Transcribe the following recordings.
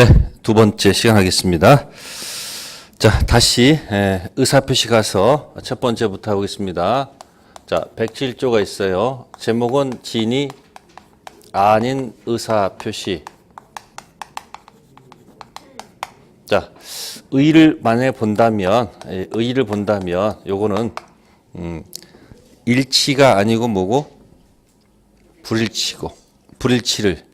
네, 두 번째 시간 하겠습니다. 자, 다시 의사표시 가서 첫 번째부터 하겠습니다. 자, 107조가 있어요. 제목은 진이 아닌 의사표시. 자, 의의를 만약에 본다면, 요거는 일치가 아니고 뭐고? 불일치를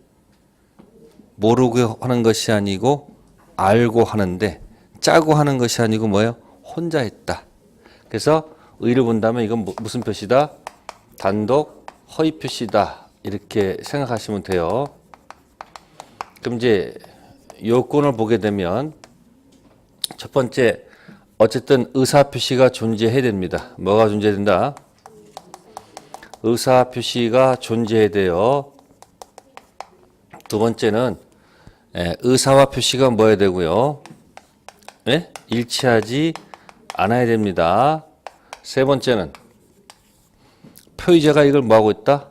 모르고 하는 것이 아니고 알고 하는데, 짜고 하는 것이 아니고 뭐예요? 혼자 했다. 그래서 의의를 본다면 이건 무슨 표시다? 단독 허위 표시다. 이렇게 생각하시면 돼요. 그럼 이제 요건을 보게 되면 첫 번째, 어쨌든 의사표시가 존재해야 됩니다. 뭐가 존재해야 된다? 의사표시가 존재해야 돼요. 두 번째는 의사와 표시가 뭐여야 되고요? 네? 일치하지 않아야 됩니다. 세 번째는 표의자가 이걸 뭐하고 있다?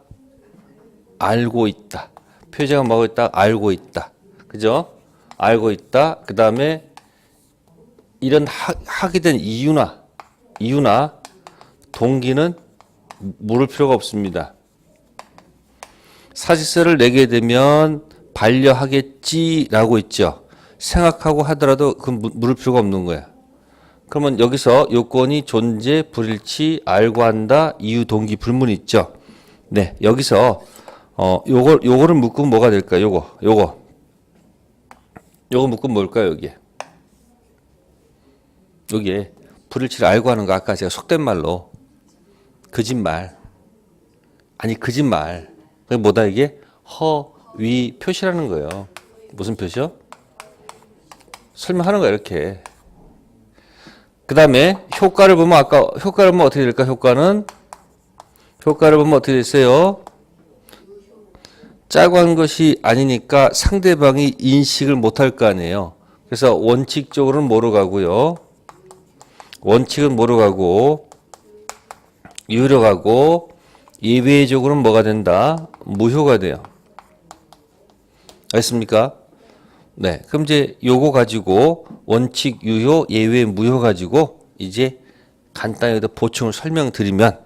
알고 있다. 표의자가 뭐하고 있다? 알고 있다. 그죠? 알고 있다. 그 다음에 이런 하게 된 이유나 동기는 물을 필요가 없습니다. 사직서를 내게 되면 반려하겠지라고 있죠. 생각하고 하더라도 그건 물을 필요가 없는 거야. 그러면 여기서 요건이 존재, 불일치, 알고 한다, 이유, 동기, 불문이 있죠. 네, 여기서 요거를 묶으면 뭐가 될까요? 요거 묶으면 뭘까요? 여기에 불일치를 알고 하는 거, 아까 제가 속된 말로 거짓말. 그게 뭐다 이게? 허위 표시라는 거예요. 무슨 표시요? 설명하는 거야, 이렇게. 그 다음에 효과를 보면 효과를 보면 어떻게 될까? 효과를 보면 어떻게 됐어요? 짜고 한 것이 아니니까 상대방이 인식을 못할 거 아니에요. 그래서 원칙적으로는 뭐로 가고요? 원칙은 뭐로 가고, 유효로 가고, 예외적으로는 뭐가 된다? 무효가 돼요. 알겠습니까? 네. 그럼 이제 요거 가지고 원칙, 유효, 예외, 무효 가지고 이제 간단히 보충을 설명드리면,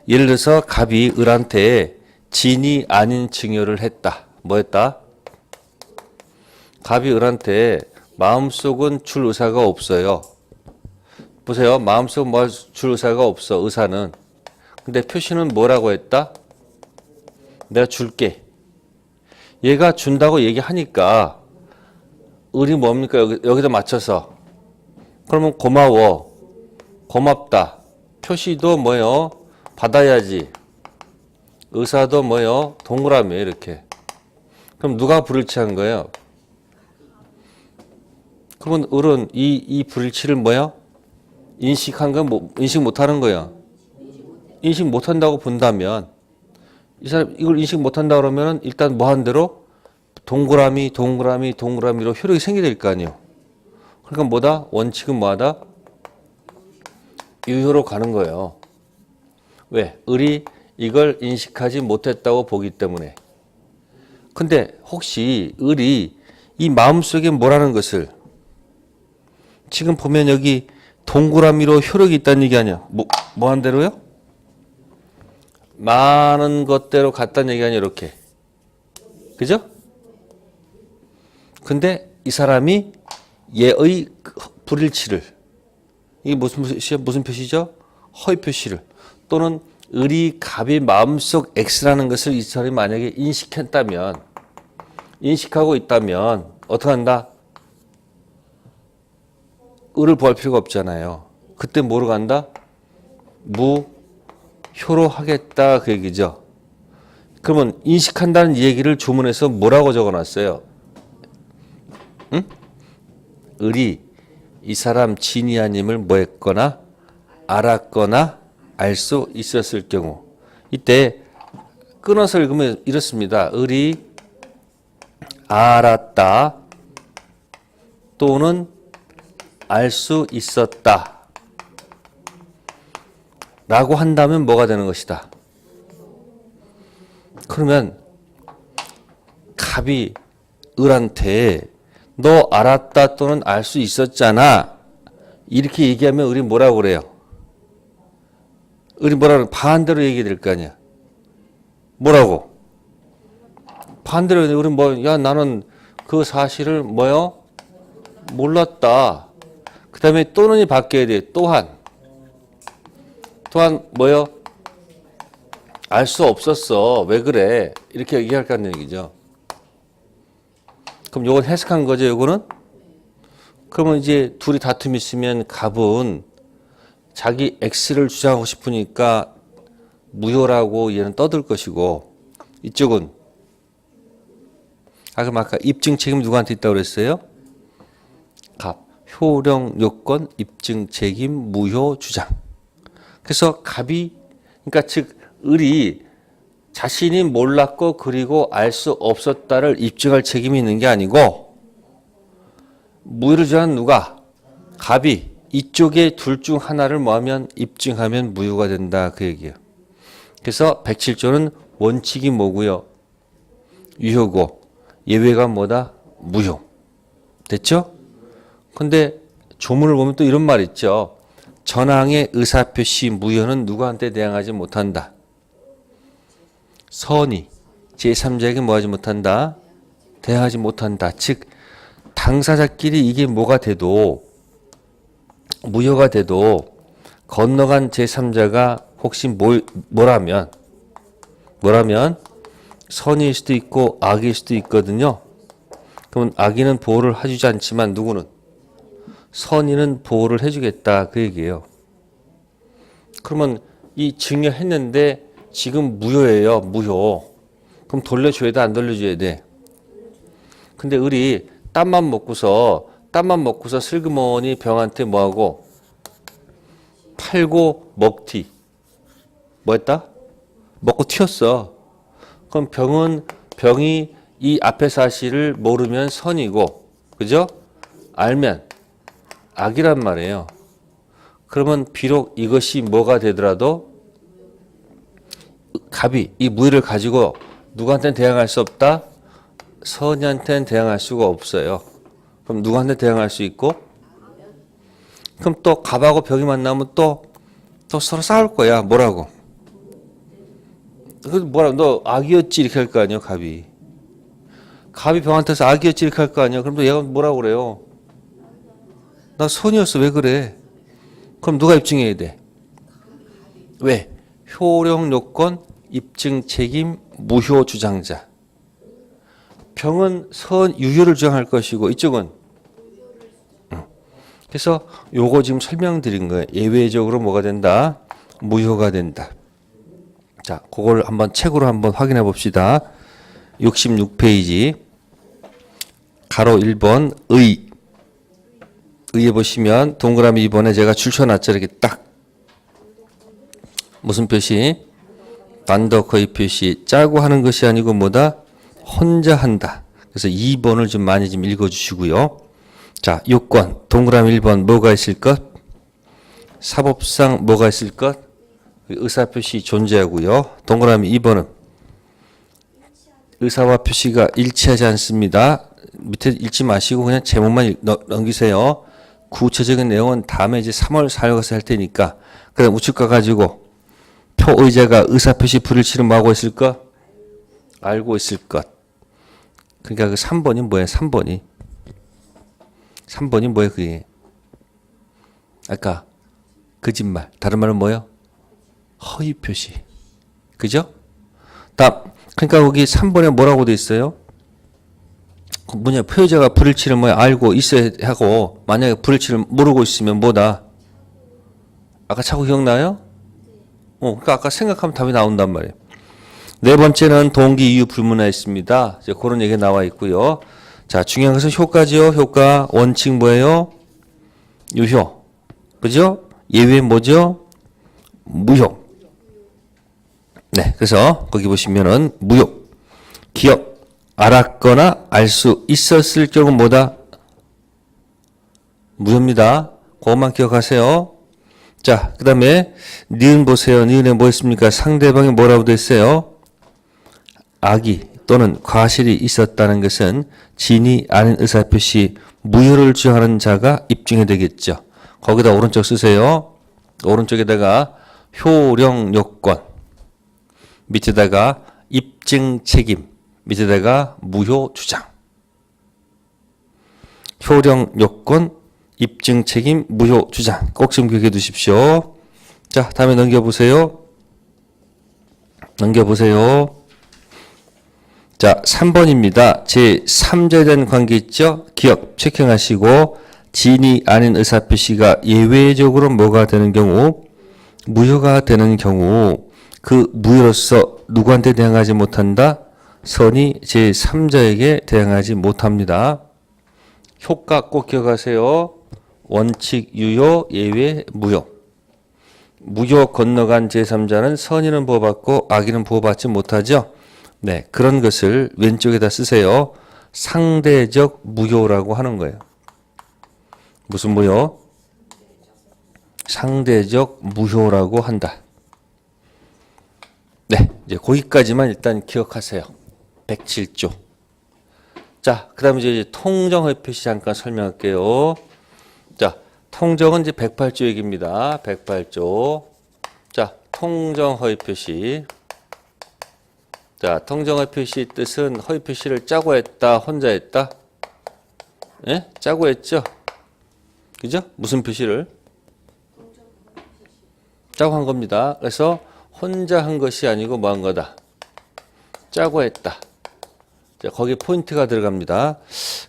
예를 들어서 갑이 을한테 진이 아닌 증여를 했다. 뭐 했다? 갑이 을한테 마음속은 줄 의사가 없어요. 보세요. 마음속은 뭐 줄 의사가 없어. 의사는. 근데 표시는 뭐라고 했다? 내가 줄게. 얘가 준다고 얘기하니까 을이 뭡니까? 여기다 맞춰서. 그러면 고마워. 고맙다. 표시도 뭐요? 받아야지. 의사도 뭐요? 동그라미 이렇게. 그럼 누가 불일치한 거예요? 그러면 을은 이 불일치를 뭐요? 인식한 건 인식 못하는 거예요. 인식 못한다고 본다면 이 사람 이걸 인식 못한다 그러면은 일단 뭐 한 대로 동그라미로 효력이 생기게 될 거 아니에요. 그러니까 뭐다? 원칙은 뭐하다? 유효로 가는 거예요. 왜? 을이 이걸 인식하지 못했다고 보기 때문에. 근데 혹시 을이 이 마음속에 뭐라는 것을 지금 보면 여기 동그라미로 효력이 있다는 얘기 아니야. 뭐 한 대로요? 많은 것대로 갔다는 얘기 아니야, 이렇게. 그죠? 근데 이 사람이 얘의 불일치를, 이게 무슨 표시죠? 허위 표시를, 또는 을이 갑의 마음속 X라는 것을 이 사람이 만약에 인식하고 있다면, 어떻게 한다? 을을 구할 필요가 없잖아요. 그때 뭐로 간다? 무효로 하겠다, 그 얘기죠. 그러면 인식한다는 얘기를 주문해서 뭐라고 적어놨어요? 응? 을이 이 사람 진이 아님을 뭐 했거나 알았거나 알 수 있었을 경우, 이때 끊어서 읽으면 이렇습니다. 을이 알았다 또는 알 수 있었다 라고 한다면 뭐가 되는 것이다? 그러면 갑이 을한테 너 알았다 또는 알 수 있었잖아. 이렇게 얘기하면 을이 뭐라고 그래요? 을이 뭐라고 반대로 얘기해야 될 거 아니야. 뭐라고? 반대로 우리 뭐, 야, 나는 그 사실을 뭐요? 몰랐다. 그 다음에 또는이 바뀌어야 돼. 또한 뭐요? 알 수 없었어. 왜 그래? 이렇게 얘기할 거는 얘기죠. 그럼 요건 해석한 거죠, 요거는? 그러면 이제 둘이 다툼이 있으면 갑은 자기 X를 주장하고 싶으니까 무효라고 얘는 떠들 것이고, 이쪽은 그럼 아까 입증 책임 누구한테 있다고 그랬어요? 갑. 효령 요건 입증 책임 무효 주장. 그래서 갑이 그러니까 즉 을이 자신이 몰랐고 그리고 알 수 없었다를 입증할 책임이 있는 게 아니고 무효를 주장한 누가? 갑이 이쪽에 둘 중 하나를 뭐하면 입증하면 무효가 된다 그 얘기예요. 그래서 107조는 원칙이 뭐고요? 유효고 예외가 뭐다? 무효. 됐죠? 근데 조문을 보면 또 이런 말 있죠. 전항의 의사표시 무효는 누구한테 대항하지 못한다. 선의 제3자에게 뭐하지 못한다? 대항하지 못한다. 즉 당사자끼리 이게 뭐가 돼도 무효가 돼도 건너간 제3자가 혹시 뭐라면 선의일 수도 있고 악일 수도 있거든요. 그러면 악인은 보호를 해주지 않지만 누구는? 선의는 보호를 해주겠다 그 얘기예요. 그러면 이 증여했는데 지금 무효예요. 무효. 그럼 돌려줘야 돼? 안 돌려줘야 돼? 근데 을이 땀만 먹고서 슬그머니 병한테 뭐하고 팔고 먹튀 뭐 했다? 먹고 튀었어. 그럼 병이 이 앞의 사실을 모르면 선이고 그죠? 알면 악이란 말이에요. 그러면 비록 이것이 뭐가 되더라도 갑이 이 무의를 가지고 누구한테는 대항할 수 없다? 선의한테는 대항할 수가 없어요. 그럼 누구한테 대항할 수 있고? 그럼 또 갑하고 벽이 만나면 또 서로 싸울 거야. 뭐라고? 너 악이었지 이렇게 할 거 아니야 갑이. 갑이 병한테서 악이었지 이렇게 할 거 아니야. 그럼 또 얘가 뭐라고 그래요? 나 선이었어. 왜 그래? 그럼 누가 입증해야 돼? 왜? 효령 요건 입증 책임 무효 주장자. 병은 유효를 주장할 것이고 이쪽은 그래서 요거 지금 설명드린 거예요. 예외적으로 뭐가 된다? 무효가 된다. 자, 그걸 한번 책으로 한번 확인해 봅시다. 66페이지 가로 1번 의에 보시면 동그라미 2번에 제가 줄쳐놨죠. 이렇게 딱 무슨 표시? 단독 허위 표시. 짜고 하는 것이 아니고 뭐다? 혼자 한다. 그래서 2번을 좀 많이 좀 읽어주시고요. 자, 요건 동그라미 1번 뭐가 있을 것? 사법상 뭐가 있을 것? 의사표시 존재하고요. 동그라미 2번은 의사와 표시가 일치하지 않습니다. 밑에 읽지 마시고 그냥 제목만 넘기세요. 구체적인 내용은 다음에 이제 3월 4일 가서 할 테니까. 그다음 우측 가가지고 표의자가 의사표시 불일치를 뭐하고 있을 것? 알고 있을 것. 그러니까 그 3번이 뭐예요? 3번이 뭐예요? 그게 아까 거짓말. 다른 말은 뭐예요? 허위 표시. 그죠? 그러니까 거기 3번에 뭐라고 돼 있어요? 표의자가 불일치를 알고 있어야 하고 만약에 불일치를 모르고 있으면 뭐다? 아까 자꾸 기억나요? 그러니까 아까 생각하면 답이 나온단 말이에요. 네 번째는 동기 이유 불문하에 있습니다. 이제 그런 얘기가 나와 있고요. 자, 중요한 것은 효과죠. 효과 원칙 뭐예요? 유효. 그죠? 예외 뭐죠? 무효. 네, 그래서 거기 보시면은 무효. 기억. 알았거나 알 수 있었을 경우 뭐다? 무효입니다. 그것만 기억하세요. 자, 그 다음에 니은 보세요. 니은에 뭐 있습니까? 상대방이 뭐라고 돼 있어요? 악이 또는 과실이 있었다는 것은 진이 아닌 의사표시 무효를 주장하는 자가 입증이 되겠죠. 거기다 오른쪽 쓰세요. 오른쪽에다가 효령 요건, 밑에다가 입증 책임, 밑에다가 무효 주장. 효령 요건, 입증 책임, 무효 주장. 꼭 좀 기억해 두십시오. 자, 다음에 넘겨보세요. 자, 3번입니다. 제3자에 대한 관계 있죠? 기억 체킹하시고 진이 아닌 의사표시가 예외적으로 뭐가 되는 경우? 무효가 되는 경우 그 무효로서 누구한테 대항하지 못한다? 선이 제3자에게 대항하지 못합니다. 효과 꼭 기억하세요. 원칙 유효, 예외 무효. 무효 건너간 제3자는 선의는 보호받고 악의는 보호받지 못하죠. 네, 그런 것을 왼쪽에다 쓰세요. 상대적 무효라고 하는 거예요. 무슨 무효? 상대적 무효라고 한다. 네, 이제 거기까지만 일단 기억하세요. 107조. 자, 그 다음에 이제 통정의 표시 잠깐 설명할게요. 자, 통정은 이제 108조 얘기입니다. 108조. 자, 통정 허위 표시. 자, 통정 허위 표시 뜻은 허위 표시를 짜고 했다, 혼자 했다? 예? 짜고 했죠? 그죠? 무슨 표시를? 짜고 한 겁니다. 그래서 혼자 한 것이 아니고 뭐 한 거다? 짜고 했다. 자, 거기에 포인트가 들어갑니다.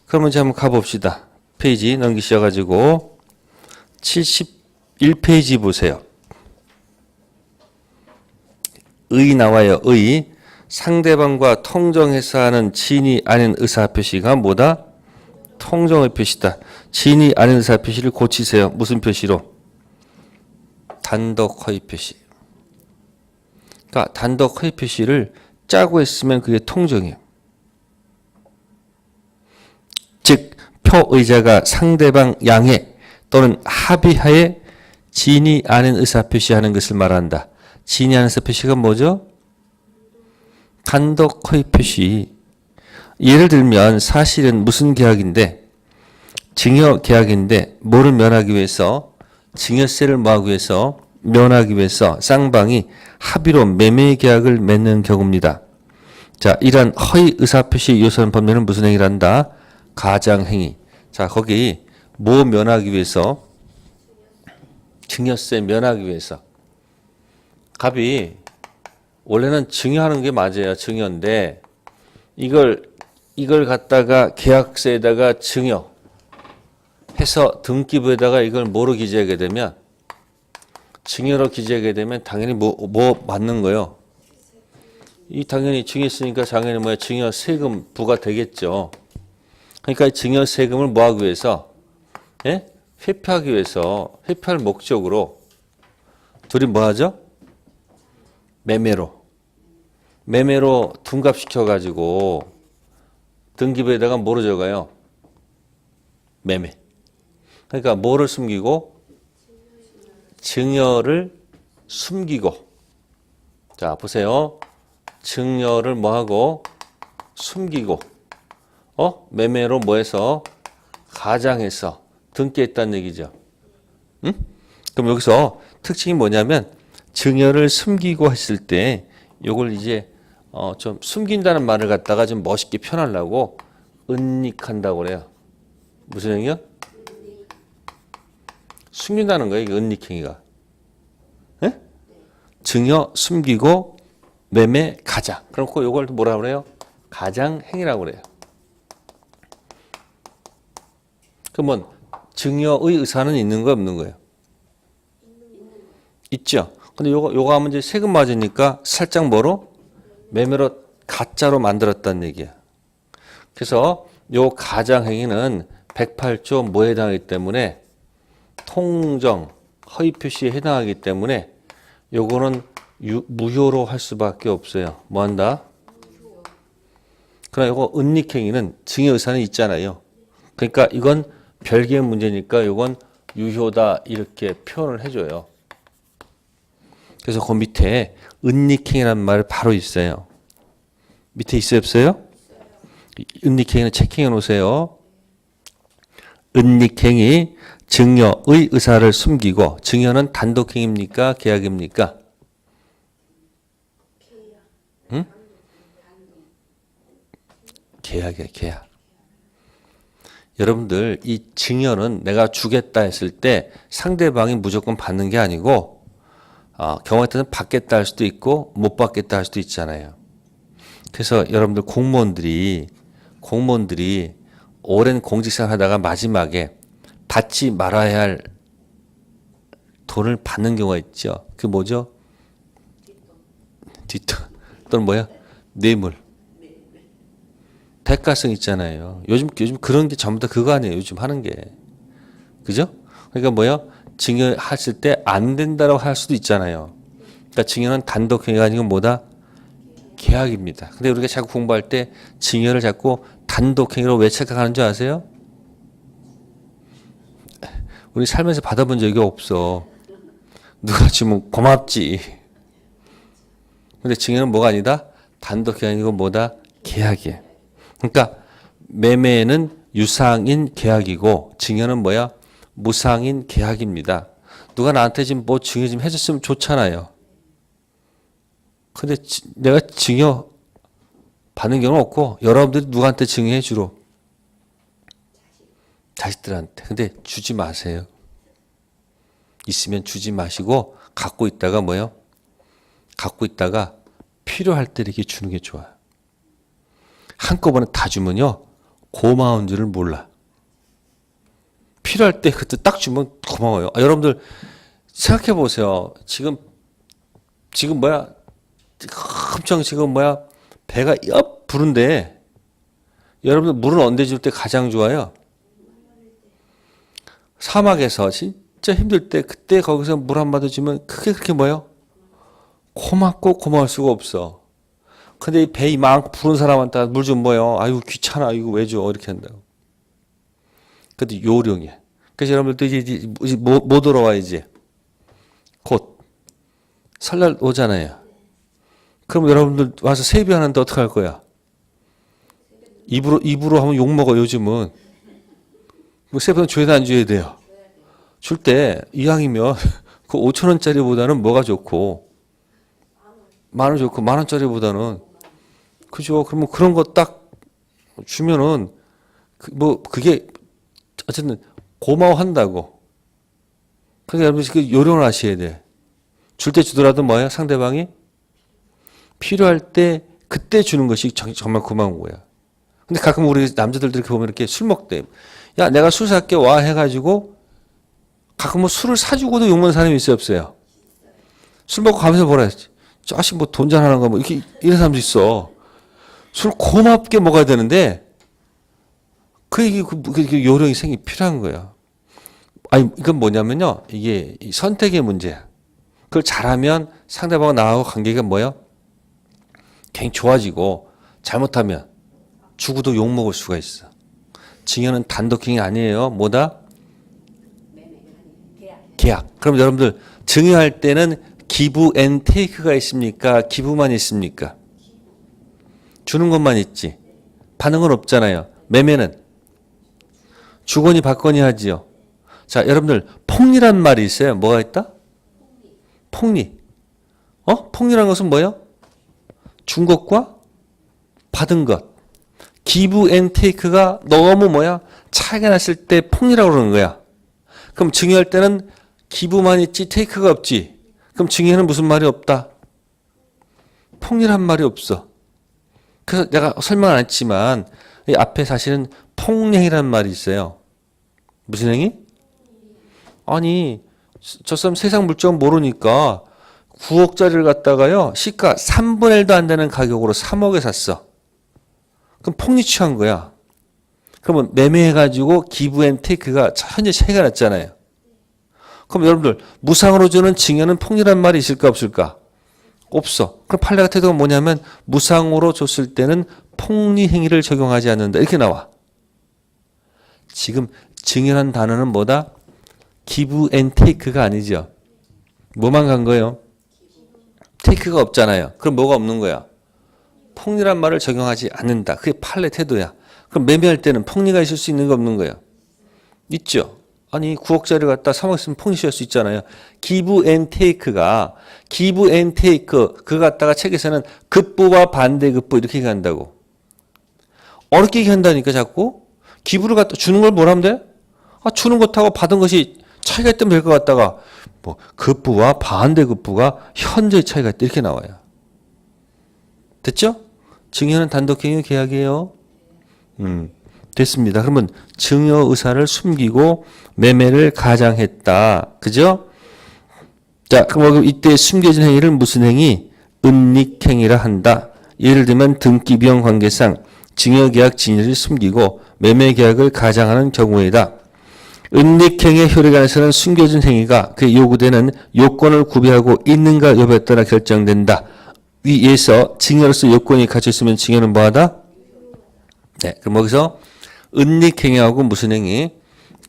그러면 이제 한번 가봅시다. 페이지 넘기셔가지고 71페이지 보세요. 의 나와요. 의. 상대방과 통정해서 하는 진이 아닌 의사표시가 뭐다? 통정의 표시다. 진이 아닌 의사표시를 고치세요. 무슨 표시로? 단독 허위 표시. 그러니까 단독 허위 표시를 짜고 했으면 그게 통정이에요. 즉 표의자가 상대방 양해 또는 합의하에 진이 아닌 의사표시하는 것을 말한다. 진이 아닌 의사표시가 뭐죠? 단독 허위 표시. 예를 들면 사실은 무슨 계약인데 증여 계약인데 뭐를 면하기 위해서 증여세를 뭐하기 위해서 면하기 위해서 쌍방이 합의로 매매 계약을 맺는 경우입니다. 자, 이러한 허위 의사표시 요소는 법률은 무슨 행위를 한다? 가장행위. 자, 거기 뭐 면하기 위해서? 증여세 면하기 위해서. 갑이 원래는 증여하는 게 맞아요. 증여인데 이걸 갖다가 계약서에다가 증여 해서 등기부에다가 이걸 뭐로 기재하게 되면 증여로 기재하게 되면 당연히 뭐 받는 거예요. 이 당연히 증여했으니까 당연히 뭐야? 증여 세금 부과 되겠죠. 그러니까 증여 세금을 뭐 하기 위해서? 예? 회피하기 위해서, 회피할 목적으로 둘이 뭐 하죠? 매매로 둔갑시켜가지고 등기부에다가 뭐로 적어요? 매매. 그러니까 뭐를 숨기고? 증여를 숨기고. 자, 보세요. 증여를 뭐하고? 숨기고. 매매로 뭐해서? 가장해서 등기했다는 얘기죠. 응? 그럼 여기서 특징이 뭐냐면 증여를 숨기고 했을 때 요걸 이제 좀 숨긴다는 말을 갖다가 좀 멋있게 표현하려고 은닉한다고 그래요. 무슨 행위요? 숨긴다는 거예요. 이게 은닉행위가. 예? 증여 숨기고 매매 가장. 그렇고 요걸 뭐라 그래요? 가장행위라고 그래요. 그러면 증여의 의사는 있는 거 없는 거예요? 있죠. 근데 요거 하면 이제 세금 맞으니까 살짝 뭐로? 매매로 가짜로 만들었다는 얘기야. 그래서 요 가장행위는 108조 뭐에 해당하기 때문에 통정, 허위 표시에 해당하기 때문에 요거는 무효로 할 수밖에 없어요. 뭐 한다? 그러나 요거 은닉행위는 증여 의사는 있잖아요. 그러니까 이건 별개의 문제니까 요건 유효다 이렇게 표현을 해줘요. 그래서 그 밑에 은닉행위라는 말이 바로 있어요. 밑에 있어요, 없어요? 은닉행위는 체킹해 놓으세요. 은닉행위, 증여의 의사를 숨기고, 증여는 단독행위입니까? 계약입니까? 응? 계약이야, 계약. 여러분들, 이 증여는 내가 주겠다 했을 때 상대방이 무조건 받는 게 아니고, 경우에 따라서 받겠다 할 수도 있고, 못 받겠다 할 수도 있잖아요. 그래서 여러분들 공무원들이 오랜 공직생활 하다가 마지막에 받지 말아야 할 돈을 받는 경우가 있죠. 그게 뭐죠? 뒷돈. 또는 뭐야? 뇌물. 대가성 있잖아요. 요즘 그런 게 전부 다 그거 아니에요. 요즘 하는 게. 그죠? 그러니까 뭐야? 증여했을 때 안 된다라고 할 수도 있잖아요. 그러니까 증여는 단독행위가 아니고 뭐다? 계약입니다. 근데 우리가 자꾸 공부할 때 증여를 자꾸 단독행위로 왜 착각하는 줄 아세요? 우리 살면서 받아본 적이 없어. 누가 주면 고맙지. 근데 증여는 뭐가 아니다? 단독행위 아니고 뭐다? 계약이에요. 그러니까 매매는 유상인 계약이고 증여는 뭐야? 무상인 계약입니다. 누가 나한테 지금 뭐 증여 좀 해줬으면 좋잖아요. 근데 내가 증여 받는 경우는 없고 여러분들이 누구한테 증여해 주로? 자식들한테. 근데 주지 마세요. 있으면 주지 마시고 갖고 있다가 뭐요? 갖고 있다가 필요할 때 이렇게 주는 게 좋아요. 한꺼번에 다 주면요. 고마운 줄을 몰라. 필요할 때 그때 딱 주면 고마워요. 여러분들 생각해 보세요. 지금 뭐야? 엄청 지금 뭐야? 배가 엿 부른데 여러분들 물은 언제 줄 때 가장 좋아요? 사막에서 진짜 힘들 때 그때 거기서 물 한 마디 주면 그게 그렇게 뭐예요? 고맙고 고마울 수가 없어. 근데 이 배 이만큼 부른 사람한테 물 좀 뭐예요? 아유 귀찮아 이거 왜 줘? 이렇게 한다고. 근데 요령이야. 그래서 여러분들도 이제 뭐 돌아와 이제 곧 설날 오잖아요. 그럼 여러분들 와서 세배하는데 어떻게 할 거야? 입으로 하면 욕 먹어 요즘은. 뭐 세배는 줘야 돼 안 줘야 돼요? 줄 때 이왕이면 그 5천 원짜리보다는 뭐가 좋고 10,000원 좋고 10,000원짜리보다는 그죠? 그러면 그런 거 딱 주면은 뭐 그게 어쨌든 고마워한다고. 그러니까 여러분 그 요령을 아셔야 돼. 줄 때 주더라도 뭐야? 상대방이 필요할 때 그때 주는 것이 정말 고마운 거야. 근데 가끔 우리 남자들도 이렇게 보면 이렇게 술 먹대. 야, 내가 술 살게 와 해가지고 가끔 뭐 술을 사주고도 욕먹는 사람이 있어요, 없어요? 술 먹고 가면서 뭐라 했지? 자식 뭐 돈잔 하는 거 뭐 이렇게 이런 사람도 있어. 술 고맙게 먹어야 되는데 그 요령이 필요한 거야. 아니 이건 뭐냐면요, 이게 선택의 문제야. 그걸 잘하면 상대방과 나하고 관계가 뭐야? 굉장히 좋아지고 잘못하면 죽어도 욕 먹을 수가 있어. 증여는 단독행위 아니에요. 뭐다? 계약. 그럼 여러분들 증여할 때는 기부 앤 테이크가 있습니까? 기부만 있습니까? 주는 것만 있지. 반응은 없잖아요. 매매는 주거니 받거니 하지요. 자, 여러분들 폭리란 말이 있어요. 뭐가 있다? 폭리. 폭리란 것은 뭐예요? 준 것과 받은 것. 기브 앤 테이크가 너무 뭐야? 차이가 났을 때 폭리라고 그러는 거야. 그럼 증여할 때는 기부만 있지 테이크가 없지. 그럼 증여는 무슨 말이 없다? 폭리란 말이 없어. 그래서 내가 설명 안 했지만 이 앞에 사실은 폭리행위라는 말이 있어요. 무슨 행위? 아니 저 사람 세상 물정 모르니까 9억짜리를 갖다가요 시가 3분의 1도 안 되는 가격으로 3억에 샀어. 그럼 폭리 취한 거야. 그러면 매매해가지고 기브 앤 테이크가 현재 차이가 났잖아요. 그럼 여러분들 무상으로 주는 증여는 폭리란 말이 있을까 없을까? 없어. 그럼 판례가 태도가 뭐냐면 무상으로 줬을 때는 폭리 행위를 적용하지 않는다. 이렇게 나와. 지금 증여란 단어는 뭐다? 기브 앤 테이크가 아니죠. 뭐만 간 거예요? 테이크가 없잖아요. 그럼 뭐가 없는 거야? 폭리란 말을 적용하지 않는다. 그게 판례 태도야. 그럼 매매할 때는 폭리가 있을 수 있는 거 없는 거예요? 있죠. 아니 9억짜리 갖다 3억 쓰면 폭리 취할 수 있잖아요. 기브 앤 테이크가 기브 앤 테이크 그거 갖다가 책에서는 급부와 반대급부 이렇게 얘기한다고. 어렵게 얘기한다니까 자꾸. 기부를 갖다 주는 걸 뭐라 하면 돼? 아 주는 것하고 받은 것이 차이가 있다면 될 것 같다가 뭐 급부와 반대급부가 현저히 차이가 있다 이렇게 나와요. 됐죠? 증여는 단독행위 계약이에요. 됐습니다. 그러면 증여 의사를 숨기고 매매를 가장했다. 그죠? 자, 그럼 이때 숨겨진 행위를 무슨 행위? 은닉행위라 한다. 예를 들면 등기비용 관계상 증여계약 진위를 숨기고 매매계약을 가장하는 경우이다. 은닉행위의 효력에 관해서는 숨겨진 행위가 그 요구되는 요건을 구비하고 있는가 여부에 따라 결정된다. 위에서 증여로서 요건이 갖춰 있으면 증여는 뭐하다? 네, 그럼 여기서 은닉행위하고 무슨 행위?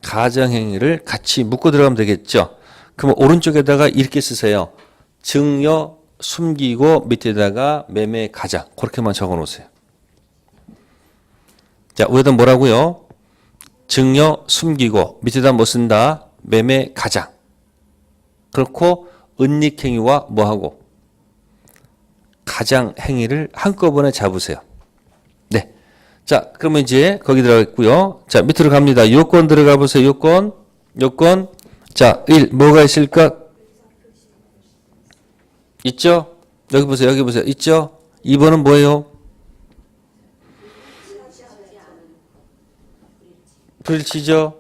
가장행위를 같이 묶고 들어가면 되겠죠. 그럼 오른쪽에다가 이렇게 쓰세요. 증여 숨기고 밑에다가 매매 가장 그렇게만 적어 놓으세요. 자, 위에다 뭐라고요? 증여 숨기고 밑에다 뭐 쓴다? 매매 가장. 그렇고 은닉행위와 뭐하고? 가장 행위를 한꺼번에 잡으세요. 네. 자, 그러면 이제 거기 들어가겠고요. 자, 밑으로 갑니다. 요건 들어가 보세요. 요건. 자, 1. 뭐가 있을까? 있죠? 여기 보세요. 여기 보세요. 있죠? 2번은 뭐예요? 불일치죠?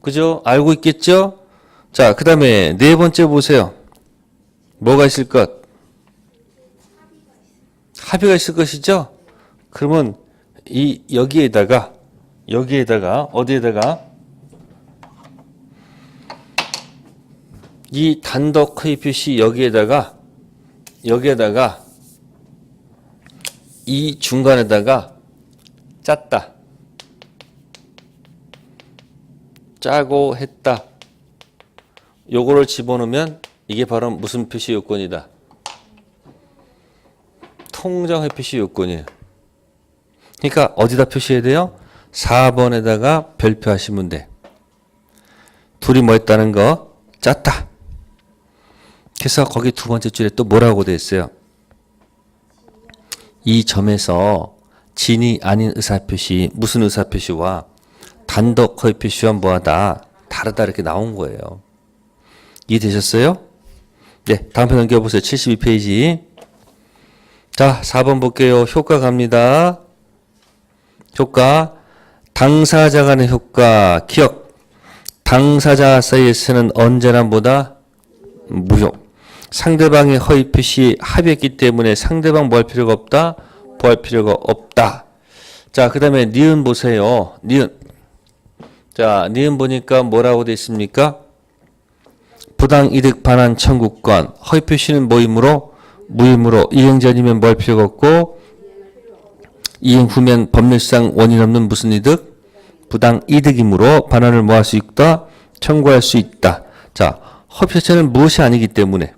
그죠? 알고 있겠죠? 자, 그 다음에 네 번째 보세요. 뭐가 있을 것? 합의가 있을 것이죠? 그러면 여기에다가 어디에다가 이 단독 허위 표시 여기에다가 이 중간에다가 짰다. 짜고 했다. 요거를 집어넣으면 이게 바로 무슨 표시 요건이다. 통정의 표시 요건이에요. 그러니까 어디다 표시해야 돼요? 4번에다가 별표하시면 돼. 둘이 뭐 했다는 거? 짰다. 그래서 거기 두 번째 줄에 또 뭐라고 돼 있어요? 이 점에서 진이 아닌 의사표시, 무슨 의사표시와 단독 허위 표시와 뭐하다? 다르다 이렇게 나온 거예요. 이해되셨어요? 네, 다음 편 넘겨보세요. 72페이지. 자, 4번 볼게요. 효과 갑니다. 효과. 당사자 간의 효과. 기억. 당사자 사이에서는 언제나 뭐다? 무효. 상대방의 허위 표시 합의했기 때문에 상대방 뭐 할 필요가 없다? 보할 필요가 없다. 자, 그 다음에 니은 보세요. 니은. 자, 니은 보니까 뭐라고 돼 있습니까? 부당이득 반환 청구권. 허위 표시는 뭐이므로? 무임으로. 이행 전이면 뭐 할 필요가 없고 이행 후면 법률상 원인 없는 무슨 이득? 부당이득이므로 반환을 뭐 할 수 있다? 청구할 수 있다. 자, 허위 표시는 무엇이 아니기 때문에?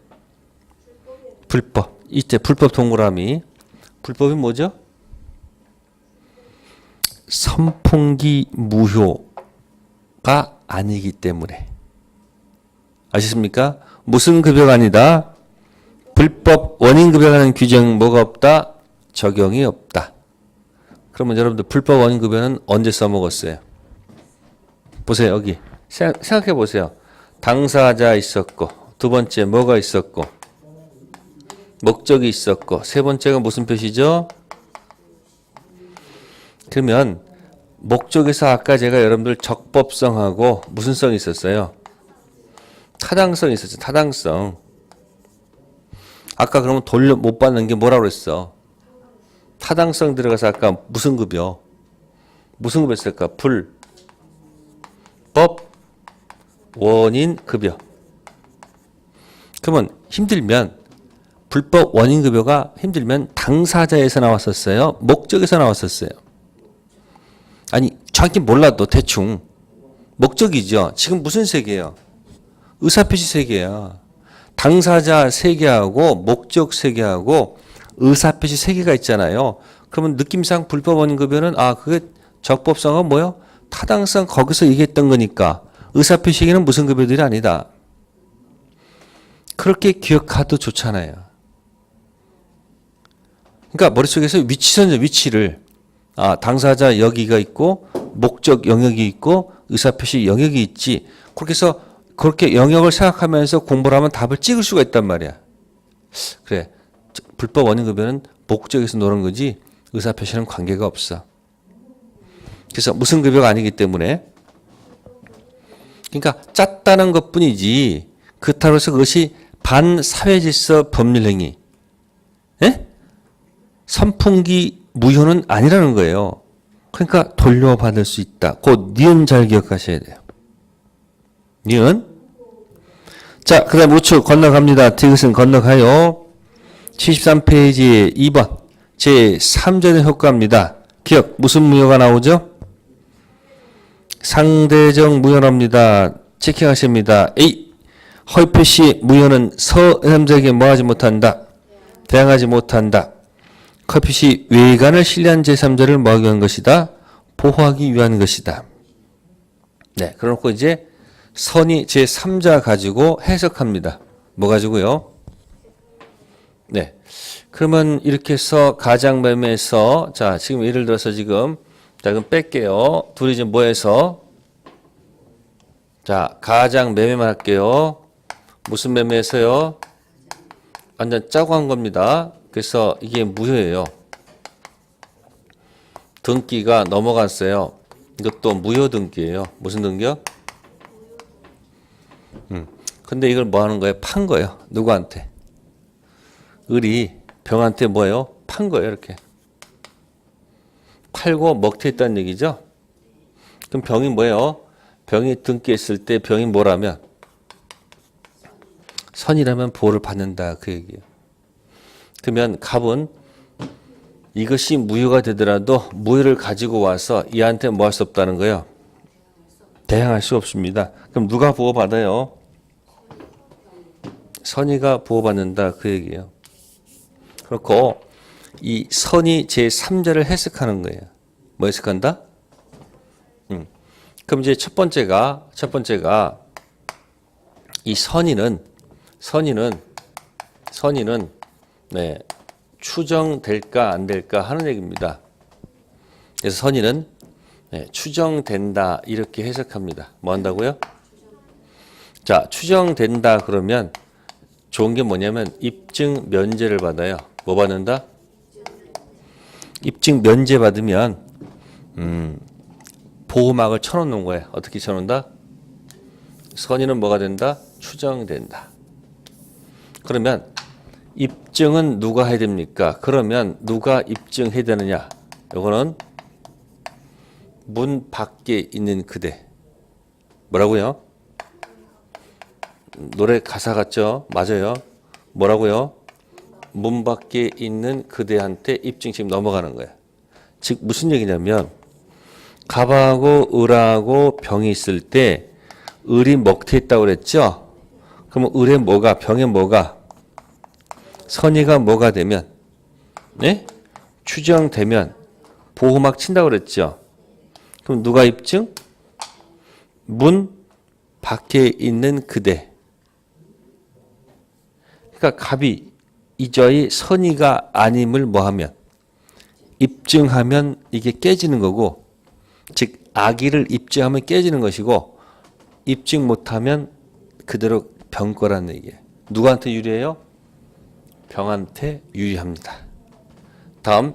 불법. 이때 불법 동그라미. 불법이 뭐죠? 선풍기 무효가 아니기 때문에. 아시습니까? 무슨 급여가 아니다? 불법 원인 급여라는 규정 뭐가 없다? 적용이 없다. 그러면 여러분들 불법 원인 급여는 언제 써먹었어요? 보세요. 여기. 생각해 보세요. 당사자 있었고 두 번째 뭐가 있었고 목적이 있었고 세 번째가 무슨 표시죠? 그러면 목적에서 아까 제가 여러분들 적법성하고 무슨 성이 있었어요? 타당성이 있었죠. 타당성. 아까 그러면 돌려 못 받는 게 뭐라고 그랬어? 타당성 들어가서 아까 무슨 급여? 무슨 급여였을까? 불법 원인 급여. 그러면 힘들면 불법 원인 급여가 힘들면 당사자에서 나왔었어요? 목적에서 나왔었어요? 아니 정확히 몰라도 대충 목적이죠. 지금 무슨 세계예요? 의사표시 세계야. 당사자 세계하고 목적 세계하고 의사표시 세 개가 있잖아요. 그러면 느낌상 불법 원인급여는 그게 적법성은 뭐요? 타당성 거기서 얘기했던 거니까 의사표시에는 무슨 급여들이 아니다. 그렇게 기억하도 좋잖아요. 그러니까 머릿속에서 위치를 당사자 여기가 있고 목적 영역이 있고 의사표시 영역이 있지. 그렇게 해서 그렇게 영역을 생각하면서 공부를 하면 답을 찍을 수가 있단 말이야. 그래. 불법 원인급여는 목적에서 노는 거지 의사표시는 관계가 없어. 그래서 무슨 급여가 아니기 때문에 그러니까 짰다는 것뿐이지 그렇다고 해서 그것이 반사회질서 법률행위 선풍기 무효는 아니라는 거예요. 그러니까 돌려받을 수 있다. 곧 니은 잘 기억하셔야 돼요. 니은. 자, 그 다음 우측 건너갑니다. 디귿은 건너가요. 73페이지 2번 제3전의 효과입니다. 기억 무슨 무효가 나오죠? 상대적 무효랍니다. 체킹하십니다. A. 허위표시 무효는 서3자에게 뭐하지 못한다. 대항하지 못한다. 허위표시 외관을 신뢰한 제3자를 뭐하기 위한 것이다. 보호하기 위한 것이다. 네, 그래놓고 이제 선이 제3자 가지고 해석합니다. 뭐 가지고요? 네. 그러면 이렇게 해서 가장매매에서 자, 지금 예를 들어서 지금 자, 그럼 뺄게요. 둘이 이제 뭐 해서 자, 가장매매만 할게요. 무슨 매매에서요? 완전 짜고 한 겁니다. 그래서 이게 무효예요. 등기가 넘어갔어요. 이것도 무효 등기예요. 무슨 등기요? 근데 이걸 뭐 하는 거예요? 판 거예요. 누구한테? 을이 병한테 뭐예요? 판 거예요. 이렇게. 팔고 먹튀했다는 얘기죠. 그럼 병이 뭐예요? 병이 등기했을 때 병이 뭐라면? 선이라면 보호를 받는다. 그 얘기예요. 그러면 갑은 이것이 무효가 되더라도 무효를 가지고 와서 이한테 뭐 할 수 없다는 거예요? 대항할 수 없습니다. 그럼 누가 보호받아요? 선의가 보호받는다. 그 얘기예요. 그렇고 이 선이 제3자를 해석하는 거예요. 뭐 해석한다? 그럼 이제 첫 번째가 이 선의는 네, 추정될까 안 될까 하는 얘기입니다. 그래서 선의는 네, 추정된다 이렇게 해석합니다. 뭐 한다고요? 자, 추정된다 그러면 좋은 게 뭐냐면 입증 면제를 받아요. 뭐 받는다? 입증 면제 받으면 보호막을 쳐놓는 거예요. 어떻게 쳐놓는다? 선의는 뭐가 된다? 추정된다. 그러면 입증은 누가 해야 됩니까? 그러면 누가 입증해야 되느냐? 이거는 문 밖에 있는 그대. 뭐라고요? 노래 가사 같죠? 맞아요. 뭐라고요? 문 밖에 있는 그대한테 입증심 넘어가는 거예요. 즉 무슨 얘기냐면 갑하고 을하고 병이 있을 때 을이 먹튀했다고 그랬죠? 그러면 을에 뭐가 병에 뭐가 선의가 뭐가 되면 네? 추정되면 보호막 친다고 그랬죠? 그럼 누가 입증? 문 밖에 있는 그대. 그러니까 갑이 이저의 선의가 아님을 뭐하면 입증하면 이게 깨지는 거고 즉 악의를 입증하면 깨지는 것이고 입증 못하면 그대로 병거라는 얘기예요. 누구한테 유리해요? 병한테 유리합니다. 다음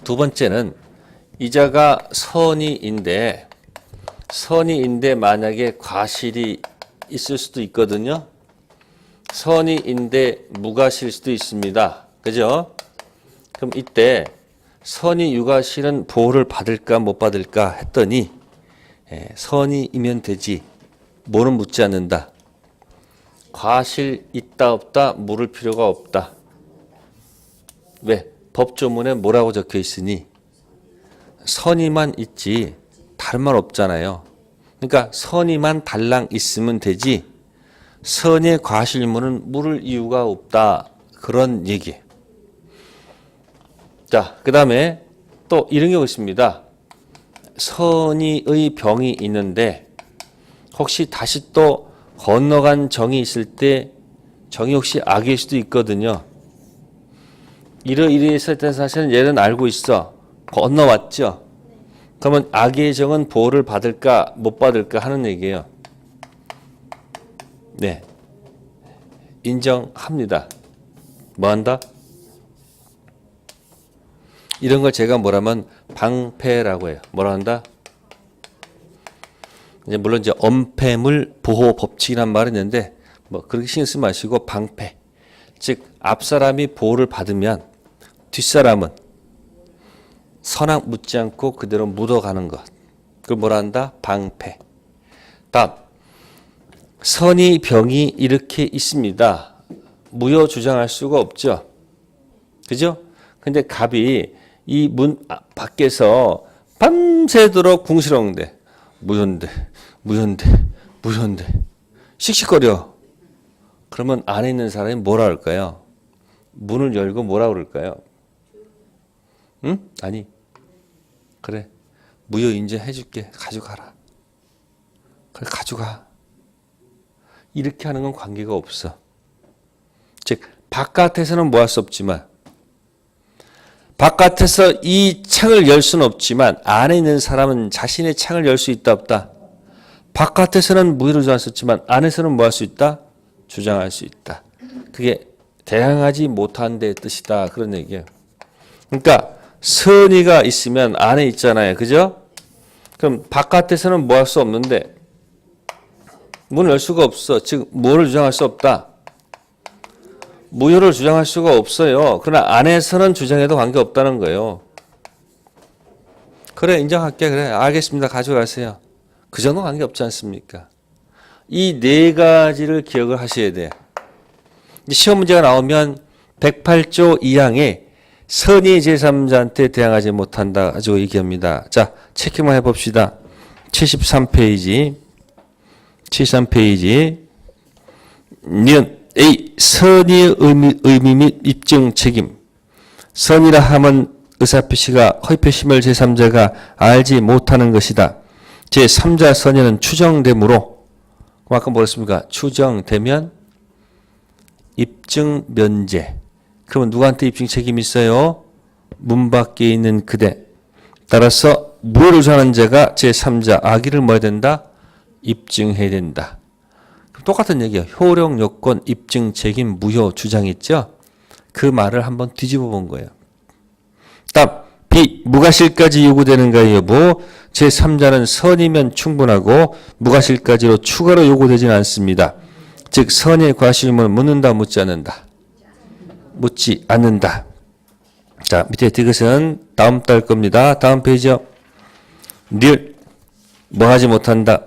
두 번째는 이자가 선의인데 만약에 과실이 있을 수도 있거든요. 선의인데 무과실 수도 있습니다. 그죠? 그럼 이때 선의 유과실은 보호를 받을까 못 받을까 했더니 선의이면 되지. 뭐는 묻지 않는다. 과실 있다 없다 물을 필요가 없다. 왜? 법조문에 뭐라고 적혀 있으니 선의만 있지 다른 말 없잖아요. 그러니까 선의만 달랑 있으면 되지 선의 과실물은 물을 이유가 없다. 그런 얘기. 자, 그 다음에 또 이런 경우 있습니다. 선의의 병이 있는데 혹시 다시 또 건너간 정이 있을 때 정이 혹시 악일 수도 있거든요. 이러이러했을 사실은 얘는 알고 있어. 건너왔죠. 그러면 악의 정은 보호를 받을까 못 받을까 하는 얘기예요. 네, 인정합니다. 뭐 한다? 이런 걸 제가 뭐라면 방패라고 해요. 뭐라 한다? 이제 물론 이제 엄폐물 보호 법칙이란 말이 있는데 뭐 그렇게 신경 쓰지 마시고 방패. 즉 앞사람이 보호를 받으면 뒷사람은 선악 묻지 않고 그대로 묻어가는 것. 그걸 뭐라 한다? 방패. 다음 선의 병이 이렇게 있습니다. 무효 주장할 수가 없죠. 그죠? 근데 갑이 이 문 밖에서 밤새도록 궁시렁대. 무효인데 씩씩거려. 그러면 안에 있는 사람이 뭐라 할까요? 문을 열고 뭐라 그럴까요? 응? 아니 그래 무효 인정해줄게. 가져가라. 그래 가져가. 이렇게 하는 건 관계가 없어. 즉 바깥에서는 뭐 할 수 없지만 바깥에서 이 창을 열 수는 없지만 안에 있는 사람은 자신의 창을 열 수 있다 없다. 바깥에서는 무효를 주장할 수 있지만 안에서는 뭐 할 수 있다? 주장할 수 있다. 그게 대항하지 못한 데 뜻이다. 그런 얘기예요. 그러니까 선의가 있으면 안에 있잖아요. 그죠? 그럼 바깥에서는 뭐 할 수 없는데 문을 열 수가 없어. 즉 뭐를 주장할 수 없다. 무효를 주장할 수가 없어요. 그러나 안에서는 주장해도 관계없다는 거예요. 그래 인정할게. 그래 알겠습니다. 가져가세요. 그 정도 관계없지 않습니까? 이 네 가지를 기억을 하셔야 돼요. 시험 문제가 나오면 108조 2항에 선의 제3자한테 대항하지 못한다 가지고 얘기합니다. 자 체크만 해봅시다. 73페이지 니은 A. 선의의 의미 및 입증 책임. 선의라 함은 의사표시가 허위표시물 제3자가 알지 못하는 것이다. 제3자 선의는 추정되므로 아까 뭐랬습니까? 추정되면 입증 면제. 그러면 누구한테 입증 책임이 있어요? 문 밖에 있는 그대. 따라서 무효를 주장하는 자가 제3자 악의를 뭐 해야 된다? 입증해야 된다. 똑같은 얘기예요. 효력 요건 입증 책임 무효 주장했죠. 그 말을 한번 뒤집어 본 거예요. 답 B. 무과실까지 요구되는가 여부. 제3자는 선이면 충분하고 무과실까지로 추가로 요구되지는 않습니다. 즉 선의 과실임을 묻는다 묻지 않는다. 묻지 않는다. 자 밑에 디귿은 다음 달 겁니다. 다음 페이지요. 늘 뭐 하지 못한다.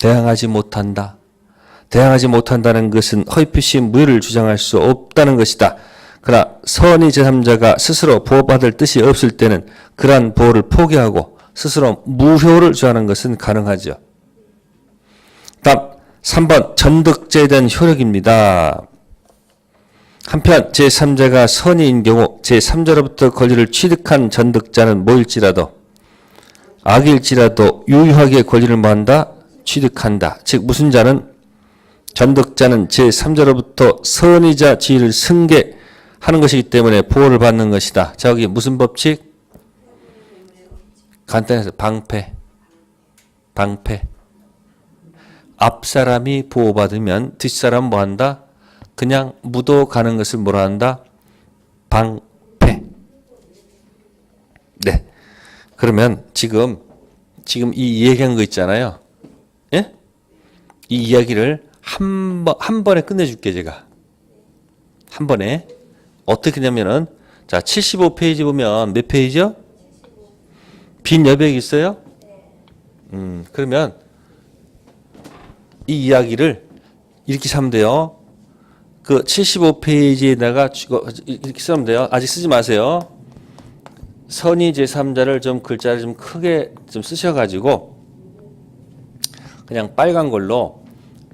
대항하지 못한다. 대항하지 못한다는 것은 허위표시 무효를 주장할 수 없다는 것이다. 그러나 선의 제3자가 스스로 보호받을 뜻이 없을 때는 그러한 보호를 포기하고 스스로 무효를 주장하는 것은 가능하죠. 다음 3번 전득자에 대한 효력입니다. 한편 제3자가 선의인 경우 제3자로부터 권리를 취득한 전득자는 뭐일지라도 악일지라도 유효하게 권리를 뭐한다? 취득한다. 즉 무슨 자는 전득자는 제3자로부터 선의자 지위를 승계하는 것이기 때문에 보호를 받는 것이다. 자 여기 무슨 법칙? 간단해서 방패. 앞사람이 보호받으면 뒷사람 뭐한다? 그냥 묻어가는 것을 뭐라 한다? 방패. 네. 그러면 지금 이 얘기한 거 있잖아요. 예? 이 이야기를 한 번에 끝내줄게 제가. 한 번에. 어떻게 되냐면은 자 75페이지 보면 몇 페이지요? 빈 여백이 있어요? 그러면 이 이야기를 이렇게 쓰면 돼요. 그 75페이지에다가 이렇게 쓰면 돼요. 아직 쓰지 마세요. 선의 제3자를 좀 글자를 좀 크게 좀 쓰셔가지고 그냥 빨간 걸로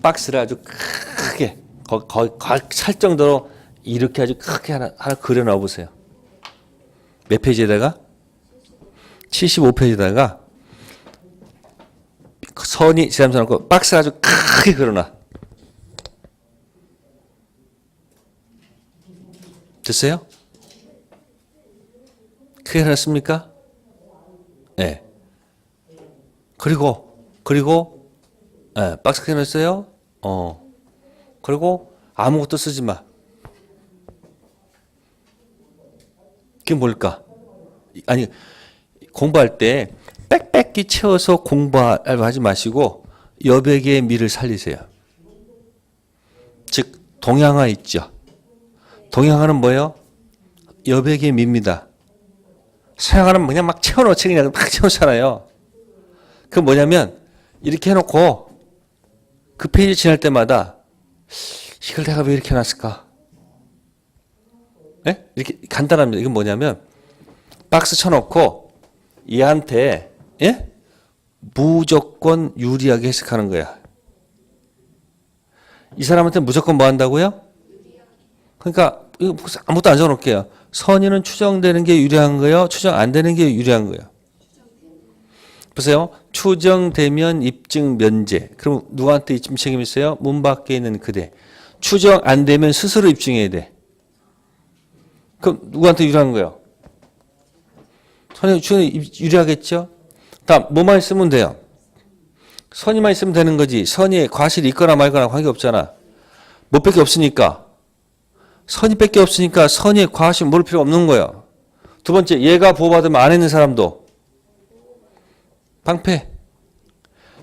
박스를 아주 크게 거의 찰 정도로 이렇게 아주 크게 하나 그려 넣어 보세요. 몇 페이지에다가? 75페이지에다가 선이 지나면서 놓고 박스 아주 크게 그려놔. 됐어요? 크게 그렸습니까? 네. 그리고 네, 박스 크게 놨어요? 그리고 아무것도 쓰지 마. 그게 뭘까? 아니, 공부할 때 빽빽히 채워서 공부하지 마시고 여백의 미를 살리세요. 즉 동양화 있죠. 동양화는 뭐예요? 여백의 미입니다. 서양화는 그냥 막 채워놓지, 그냥 막 채워놓잖아요. 그 뭐냐면 이렇게 해놓고 그 페이지 지날 때마다 이걸 내가 왜 이렇게 해놨을까? 네? 이렇게 간단합니다. 이건 뭐냐면 박스 쳐놓고 얘한테, 예? 무조건 유리하게 해석하는 거야. 이 사람한테 무조건 뭐 한다고요? 그러니까 이거 아무것도 안 적어놓을게요. 선의는 추정되는 게 유리한 거예요? 추정 안 되는 게 유리한 거예요? 보세요. 추정되면 입증 면제. 그럼 누구한테 입증 책임 있어요? 문 밖에 있는 그대. 추정 안 되면 스스로 입증해야 돼. 그럼 누구한테 유리한 거예요? 선의 유리하겠죠? 다음 뭐만 있으면 돼요? 선의만 있으면 되는 거지. 선의에 과실이 있거나 말거나 관계없잖아. 뭐밖에 없으니까. 선의밖에 없으니까 선의에 과실 모를 필요 없는 거예요. 두 번째, 얘가 보호받으면 안에 있는 사람도 방패.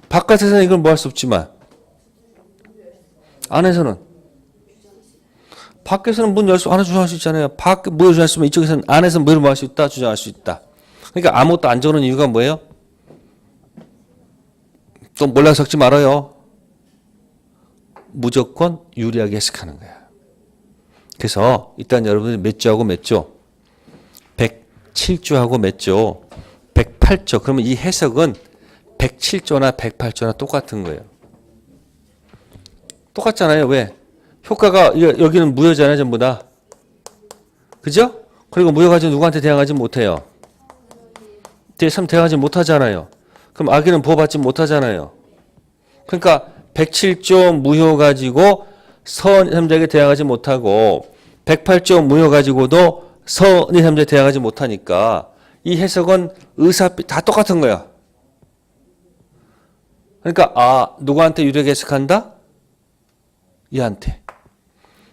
바깥에서는 이걸 뭐 할 수 없지만 안에서는, 밖에서는 문 열 수, 안에 주장할 수 있잖아요. 밖에 뭐 주장할 수 있으면 이쪽에서는, 안에서 뭐를 뭐 할 수 있다? 주장할 수 있다. 그러니까 아무것도 안 적는 이유가 뭐예요? 또 몰라 섞지 말아요. 무조건 유리하게 해석하는 거야. 그래서 일단 여러분들이 몇 조하고 몇 조? 107조하고 몇 조? 108조. 그러면 이 해석은 107조나 108조나 똑같은 거예요. 똑같잖아요. 왜? 효과가 여기는 무효잖아요. 전부 다. 그죠? 그리고 무효 가지고 누구한테 대항하지 못해요. 대3 대항하지 못하잖아요. 그럼 악인은 보호받지 못하잖아요. 그러니까 107조 무효 가지고 선의삼자에게 대항하지 못하고 108조 무효 가지고도 선의삼자에게 대항하지 못하니까 이 해석은 다 똑같은 거야. 그러니까 누구한테 유리하게 해석한다? 얘한테.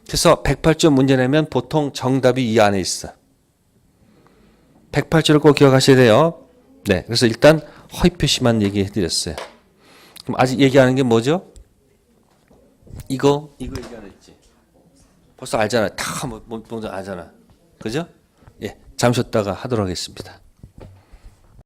그래서 108조 문제 내면 보통 정답이 이 안에 있어. 108조를 꼭 기억하셔야 돼요. 네, 그래서 일단 허위 표시만 얘기해 드렸어요. 그럼 아직 얘기하는 게 뭐죠? 이거 얘기 안 했지. 벌써 알잖아. 다 뭔지 알잖아. 그죠? 예, 잠시 쉬었다가 하도록 하겠습니다.